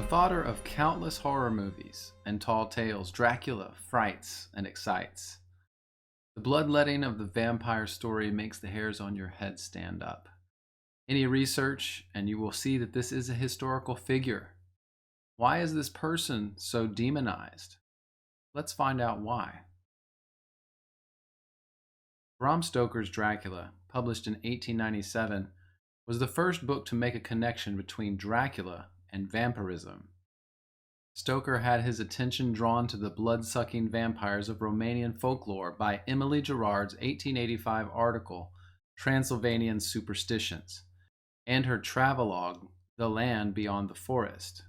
fodder of countless horror movies and tall tales, Dracula frights and excites. The bloodletting of the vampire story makes the hairs on your head stand up. Any research, and you will see that this is a historical figure. Why is this person so demonized? Let's find out why. Bram Stoker's Dracula, published in 1897, was the first book to make a connection between Dracula and vampirism. Stoker had his attention drawn to the blood-sucking vampires of Romanian folklore by Emily Gerard's 1885 article, Transylvanian Superstitions, and her travelogue, The Land Beyond the Forest.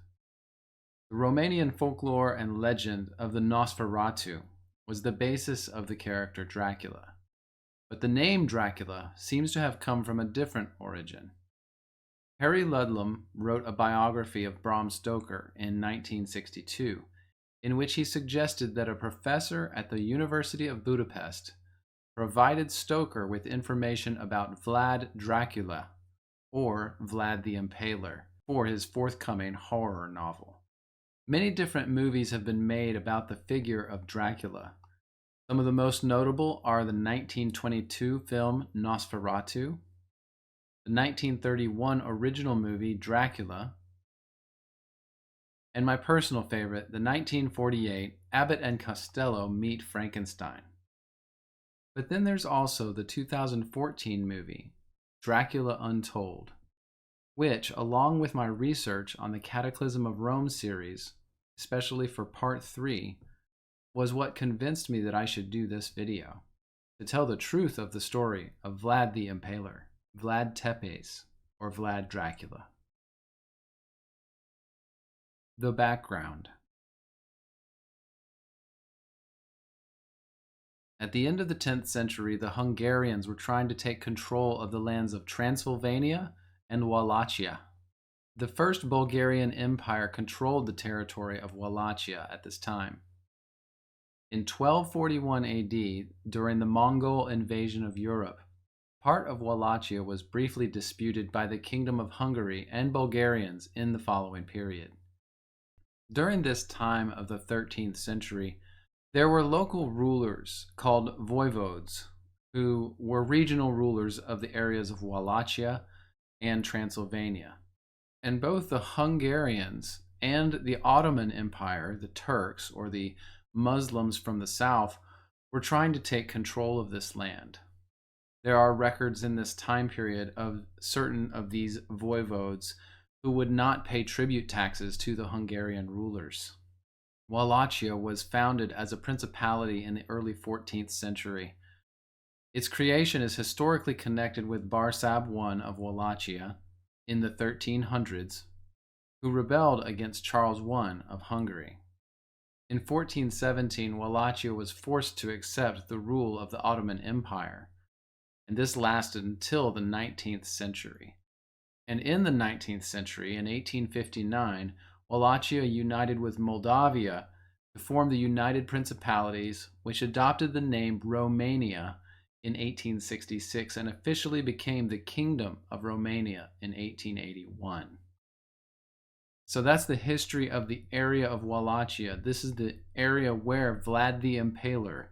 The Romanian folklore and legend of the Nosferatu was the basis of the character Dracula. But the name Dracula seems to have come from a different origin. Harry Ludlam wrote a biography of Bram Stoker in 1962, in which he suggested that a professor at the University of Budapest provided Stoker with information about Vlad Dracula, or Vlad the Impaler, for his forthcoming horror novel. Many different movies have been made about the figure of Dracula. Some of the most notable are the 1922 film Nosferatu, the 1931 original movie Dracula, and my personal favorite, the 1948 Abbott and Costello Meet Frankenstein. But then there's also the 2014 movie Dracula Untold, which, along with my research on the Cataclysm of Rome series, especially for part 3, was what convinced me that I should do this video, to tell the truth of the story of Vlad the Impaler, Vlad Tepes, or Vlad Dracula. The background. At the end of the 10th century, the Hungarians were trying to take control of the lands of Transylvania and Wallachia. The First Bulgarian Empire controlled the territory of Wallachia at this time. In 1241 AD, during the Mongol invasion of Europe, part of Wallachia was briefly disputed by the Kingdom of Hungary and Bulgarians in the following period. During this time of the 13th century, there were local rulers called voivodes, who were regional rulers of the areas of Wallachia and Transylvania. And both the Hungarians and the Ottoman Empire, the Turks, or the Muslims from the south, were trying to take control of this land. There are records in this time period of certain of these voivodes who would not pay tribute taxes to the Hungarian rulers. Wallachia was founded as a principality in the early 14th century. Its creation is historically connected with Barsab I of Wallachia in the 1300s, who rebelled against Charles I of Hungary. In 1417, Wallachia was forced to accept the rule of the Ottoman Empire, and this lasted until the 19th century. And in the 19th century, in 1859, Wallachia united with Moldavia to form the United Principalities, which adopted the name Romania in 1866 and officially became the Kingdom of Romania in 1881. So that's the history of the area of Wallachia. This is the area where Vlad the Impaler,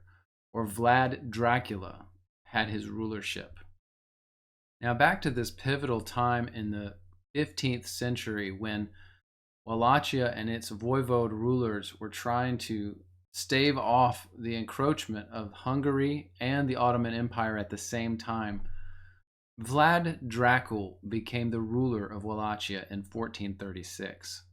or Vlad Dracula, had his rulership. Now back to this pivotal time in the 15th century when Wallachia and its voivode rulers were trying to stave off the encroachment of Hungary and the Ottoman Empire at the same time. Vlad Dracul became the ruler of Wallachia in 1436,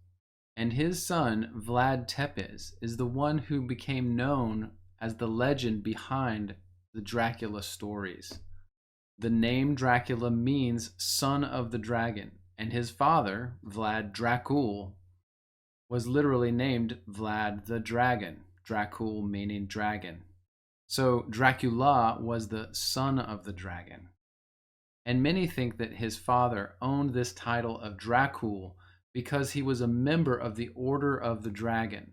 and his son Vlad Tepes is the one who became known as the legend behind the Dracula stories. The name Dracula means son of the dragon, and his father, Vlad Dracul, was literally named Vlad the Dragon, Dracul meaning dragon. So Dracula was the son of the dragon. And many think that his father owned this title of Dracul because he was a member of the Order of the Dragon,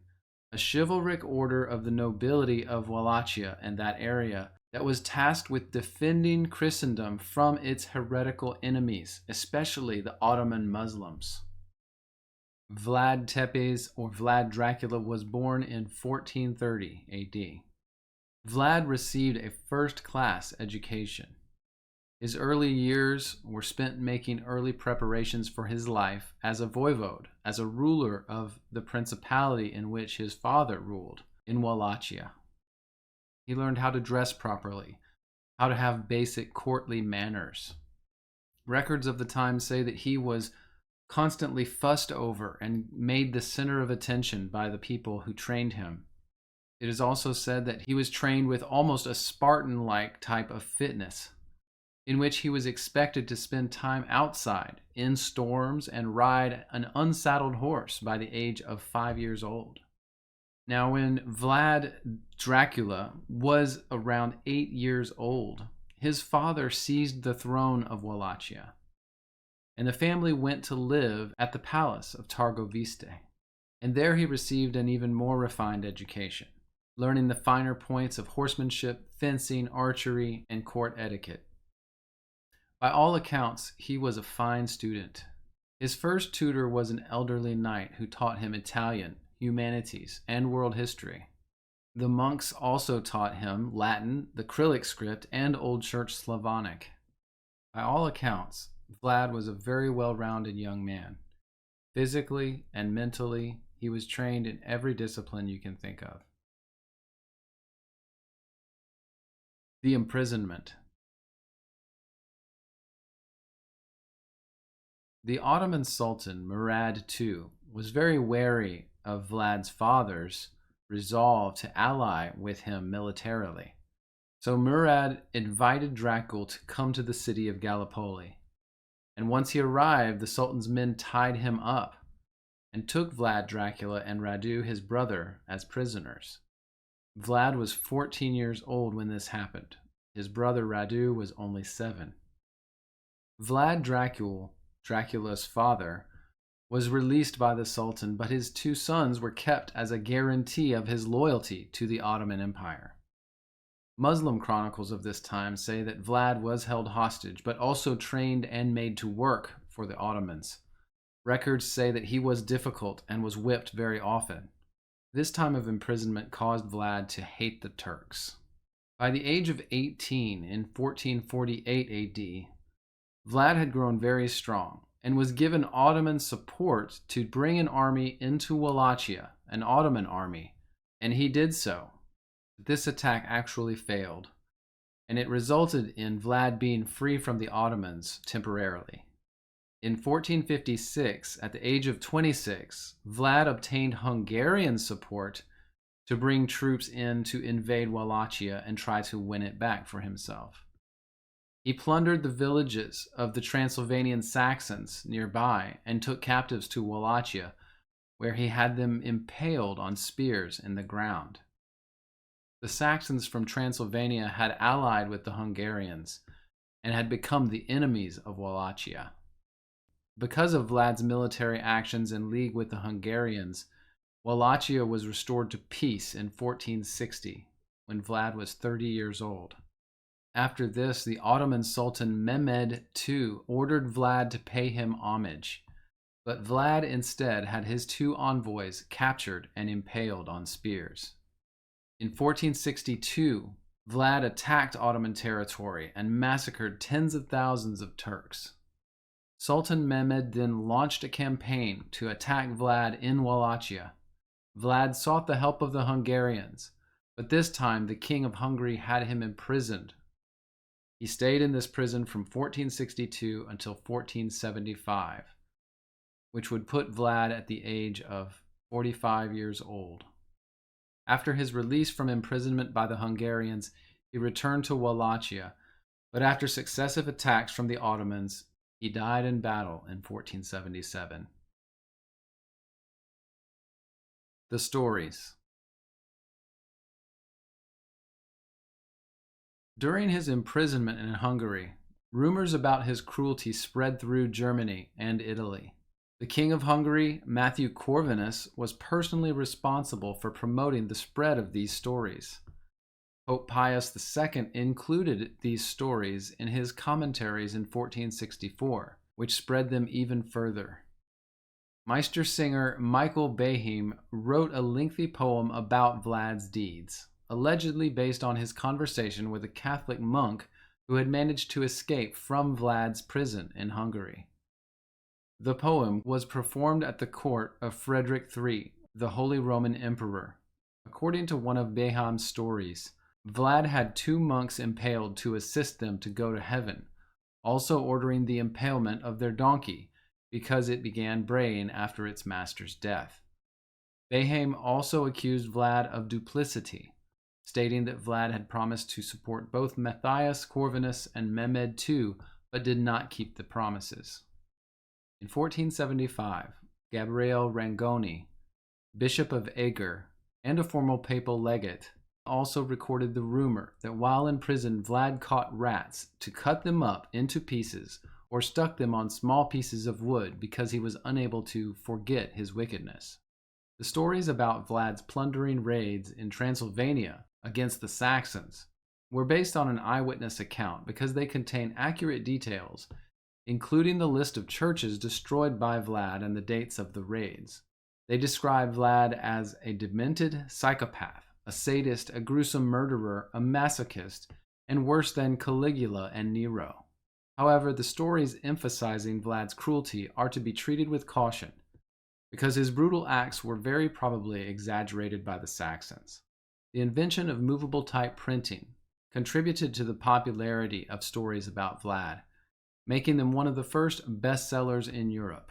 a chivalric order of the nobility of Wallachia and that area that was tasked with defending Christendom from its heretical enemies, especially the Ottoman Muslims. Vlad Tepes, or Vlad Dracula, was born in 1430 AD. Vlad received a first-class education. His early years were spent making early preparations for his life as a voivode, as a ruler of the principality in which his father ruled, in Wallachia. He learned how to dress properly, how to have basic courtly manners. Records of the time say that he was constantly fussed over and made the center of attention by the people who trained him. It is also said that he was trained with almost a Spartan-like type of fitness, in which he was expected to spend time outside in storms and ride an unsaddled horse by the age of 5 years old. Now, when Vlad Dracula was around 8 years old, his father seized the throne of Wallachia, and the family went to live at the palace of Targoviste. And there he received an even more refined education, learning the finer points of horsemanship, fencing, archery, and court etiquette. By all accounts, he was a fine student. His first tutor was an elderly knight who taught him Italian, humanities, and world history. The monks also taught him Latin, the Cyrillic script, and Old Church Slavonic. By all accounts, Vlad was a very well-rounded young man. Physically and mentally, he was trained in every discipline you can think of. The Imprisonment. The Ottoman Sultan Murad II was very wary of Vlad's father's resolve to ally with him militarily. So Murad invited Dracula to come to the city of Gallipoli. And once he arrived, the Sultan's men tied him up and took Vlad Dracula and Radu, his brother, as prisoners. Vlad was 14 years old when this happened. His brother Radu was only 7. Vlad Dracula, Dracula's father, was released by the Sultan, but his 2 sons were kept as a guarantee of his loyalty to the Ottoman Empire. Muslim chronicles of this time say that Vlad was held hostage, but also trained and made to work for the Ottomans. Records say that he was difficult and was whipped very often. This time of imprisonment caused Vlad to hate the Turks. By the age of 18 in 1448 AD, Vlad had grown very strong and was given Ottoman support to bring an army into Wallachia, an Ottoman army, and he did so. This attack actually failed, and it resulted in Vlad being free from the Ottomans temporarily. In 1456, at the age of 26, Vlad obtained Hungarian support to bring troops in to invade Wallachia and try to win it back for himself. He plundered the villages of the Transylvanian Saxons nearby and took captives to Wallachia, where he had them impaled on spears in the ground. The Saxons from Transylvania had allied with the Hungarians and had become the enemies of Wallachia. Because of Vlad's military actions in league with the Hungarians, Wallachia was restored to peace in 1460, when Vlad was 30 years old. After this, the Ottoman Sultan Mehmed II ordered Vlad to pay him homage, but Vlad instead had his 2 envoys captured and impaled on spears. In 1462, Vlad attacked Ottoman territory and massacred tens of thousands of Turks. Sultan Mehmed then launched a campaign to attack Vlad in Wallachia. Vlad sought the help of the Hungarians, but this time the King of Hungary had him imprisoned. He stayed in this prison from 1462 until 1475, which would put Vlad at the age of 45 years old. After his release from imprisonment by the Hungarians, he returned to Wallachia, but after successive attacks from the Ottomans, he died in battle in 1477. The stories. During his imprisonment in Hungary, rumors about his cruelty spread through Germany and Italy. The King of Hungary, Matthew Corvinus, was personally responsible for promoting the spread of these stories. Pope Pius II included these stories in his commentaries in 1464, which spread them even further. Meistersinger Michael Beheim wrote a lengthy poem about Vlad's deeds, allegedly based on his conversation with a Catholic monk who had managed to escape from Vlad's prison in Hungary. The poem was performed at the court of Frederick III, the Holy Roman Emperor. According to one of Beheim's stories, Vlad had 2 monks impaled to assist them to go to heaven, also ordering the impalement of their donkey because it began braying after its master's death. Beheim also accused Vlad of duplicity, stating that Vlad had promised to support both Matthias Corvinus and Mehmed II, but did not keep the promises. In 1475, Gabriele Rangoni, Bishop of Eger, and a former papal legate, also recorded the rumor that while in prison Vlad caught rats to cut them up into pieces or stuck them on small pieces of wood because he was unable to forget his wickedness. The stories about Vlad's plundering raids in Transylvania against the Saxons were based on an eyewitness account because they contain accurate details, including the list of churches destroyed by Vlad and the dates of the raids. They describe Vlad as a demented psychopath, a sadist, a gruesome murderer, a masochist, and worse than Caligula and Nero. However, the stories emphasizing Vlad's cruelty are to be treated with caution, because his brutal acts were very probably exaggerated by the Saxons. The invention of movable type printing contributed to the popularity of stories about Vlad, making them one of the first bestsellers in Europe.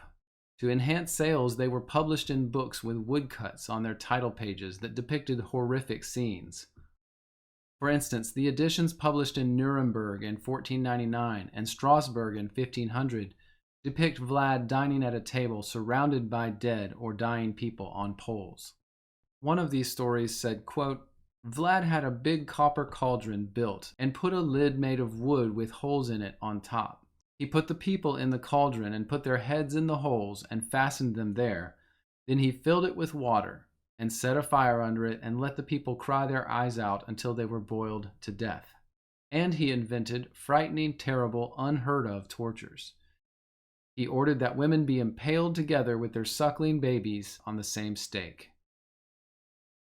To enhance sales, they were published in books with woodcuts on their title pages that depicted horrific scenes. For instance, the editions published in Nuremberg in 1499 and Strasbourg in 1500 depict Vlad dining at a table surrounded by dead or dying people on poles. One of these stories said, quote, Vlad had a big copper cauldron built and put a lid made of wood with holes in it on top. He put the people in the cauldron and put their heads in the holes and fastened them there. Then he filled it with water and set a fire under it and let the people cry their eyes out until they were boiled to death. And he invented frightening, terrible, unheard of tortures. He ordered that women be impaled together with their suckling babies on the same stake.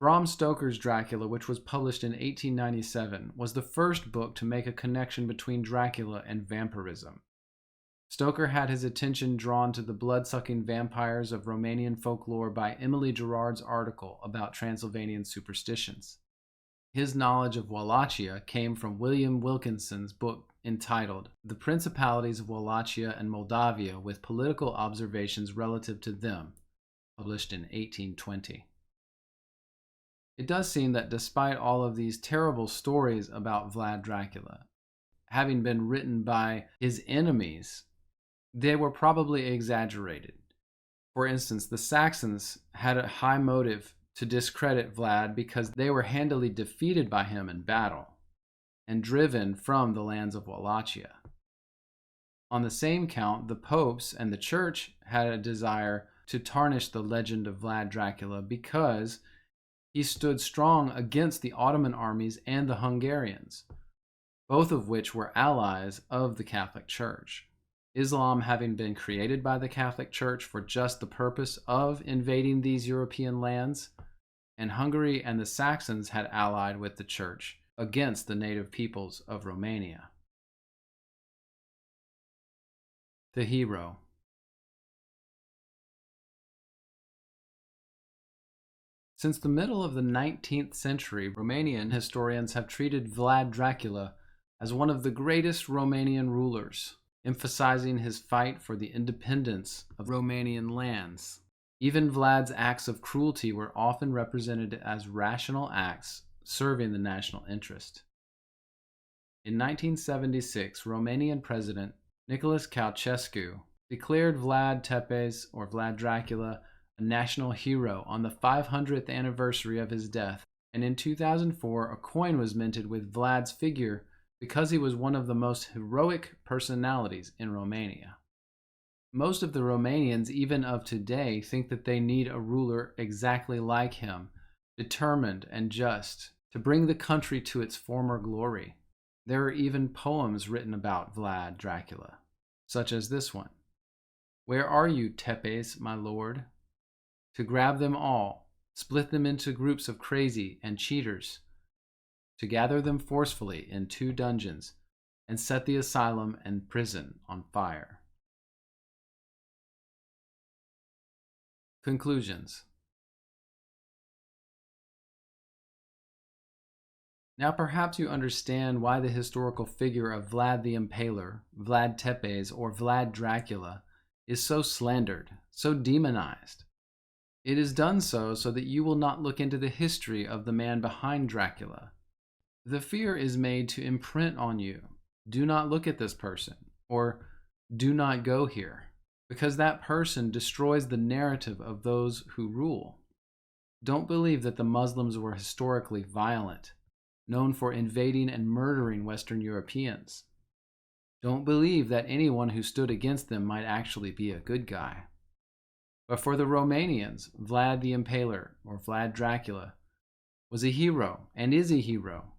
Bram Stoker's Dracula, which was published in 1897, was the first book to make a connection between Dracula and vampirism. Stoker had his attention drawn to the blood-sucking vampires of Romanian folklore by Emily Gerard's article about Transylvanian superstitions. His knowledge of Wallachia came from William Wilkinson's book entitled The Principalities of Wallachia and Moldavia with Political Observations Relative to Them, published in 1820. It does seem that despite all of these terrible stories about Vlad Dracula, having been written by his enemies, they were probably exaggerated. For instance, the Saxons had a high motive to discredit Vlad because they were handily defeated by him in battle and driven from the lands of Wallachia. On the same count, the popes and the church had a desire to tarnish the legend of Vlad Dracula because he stood strong against the Ottoman armies and the Hungarians, both of which were allies of the Catholic Church. Islam having been created by the Catholic Church for just the purpose of invading these European lands, and Hungary and the Saxons had allied with the Church against the native peoples of Romania. The hero. Since the middle of the 19th century, Romanian historians have treated Vlad Dracula as one of the greatest Romanian rulers, emphasizing his fight for the independence of Romanian lands. Even Vlad's acts of cruelty were often represented as rational acts serving the national interest. In 1976, Romanian President Nicolas Ceausescu declared Vlad Tepes, or Vlad Dracula, a national hero on the 500th anniversary of his death, and in 2004 a coin was minted with Vlad's figure because he was one of the most heroic personalities in Romania. Most of the Romanians, even of today, think that they need a ruler exactly like him, determined and just, to bring the country to its former glory. There are even poems written about Vlad Dracula, such as this one. Where are you, Tepes, my lord? To grab them all, split them into groups of crazy and cheaters, to gather them forcefully in 2 dungeons, and set the asylum and prison on fire. Conclusions. Now perhaps you understand why the historical figure of Vlad the Impaler, Vlad Tepes, or Vlad Dracula is so slandered, so demonized. It is done so that you will not look into the history of the man behind Dracula. The fear is made to imprint on you, do not look at this person, or do not go here, because that person destroys the narrative of those who rule. Don't believe that the Muslims were historically violent, known for invading and murdering Western Europeans. Don't believe that anyone who stood against them might actually be a good guy. But for the Romanians, Vlad the Impaler, or Vlad Dracula, was a hero and is a hero,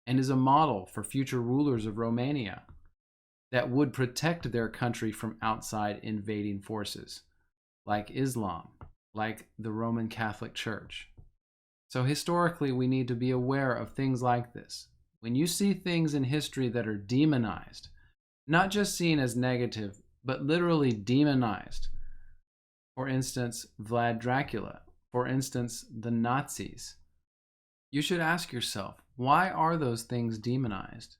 and is a model for future rulers of Romania that would protect their country from outside invading forces, like Islam, like the Roman Catholic Church. So historically, we need to be aware of things like this. When you see things in history that are demonized, not just seen as negative, but literally demonized, for instance, Vlad Dracula, for instance, the Nazis, you should ask yourself, why are those things demonized?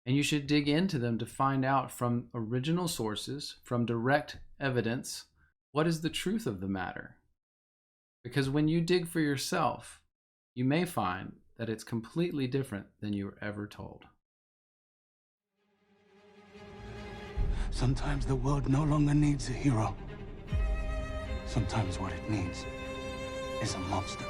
And you should dig into them to find out from original sources, from direct evidence, what is the truth of the matter. Because when you dig for yourself, you may find that it's completely different than you were ever told. Sometimes the world no longer needs a hero. Sometimes what it needs is a monster.